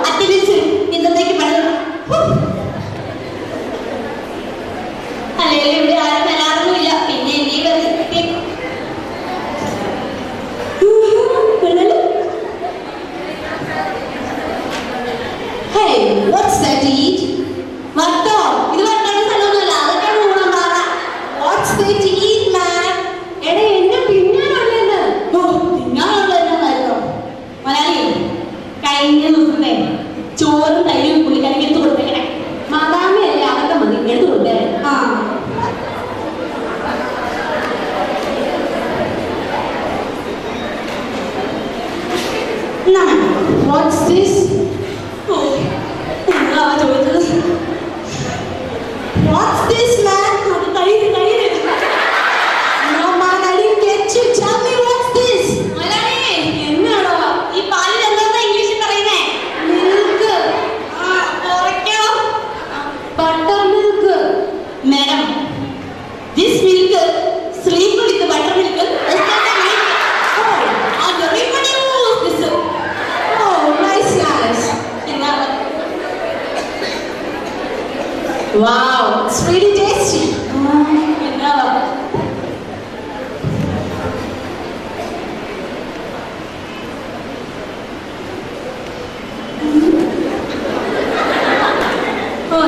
Attendance ഇന്നത്തേക്ക് പണിത് അല്ലെങ്കിൽ ഇവിടെ ആരും വരാറൊന്നുമില്ല. പിന്നെ എന്നെ Hey, what's that to eat? വട്ടോ ഇത് വട്ടോടെ സ്ഥലമൊന്നുമല്ല, അതൊക്കെയാണ് ഊണം പാറ. What's that to eat, man? എടേ എന്നെ പിന്നാണുള്ളത്. പിന്നാണുള്ളതെന്നായിരുന്നു മലയാളി കഴിഞ്ഞ ദിവസത്തെ ചോറും തൈരും പുള്ളിക്കാരിക്ക് എടുത്ത് കൊടുത്തേക്കണേ. മാതാമയല്ലേ, അതൊക്കെ മതി എടുത്ത് കൊടുത്തേ. What's this? What's this, man? No, man, I didn't get you. Tell me what's this? എന്നാണോ ഈ പാലിൽ എന്താ ഇംഗ്ലീഷിൽ പറയുന്നേ? Milk. Butter milk. Madam, this milk sleep with the butter milk. Wow, it's really tasty.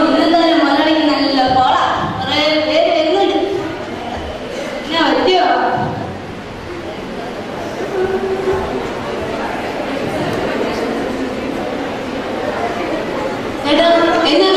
ഇന്നെന്തായാലും മലയാളിക്ക് നല്ല പോളാ. വരുന്നുണ്ട്. ഞാൻ പറ്റുമോ? ചേട്ടാ എന്നാ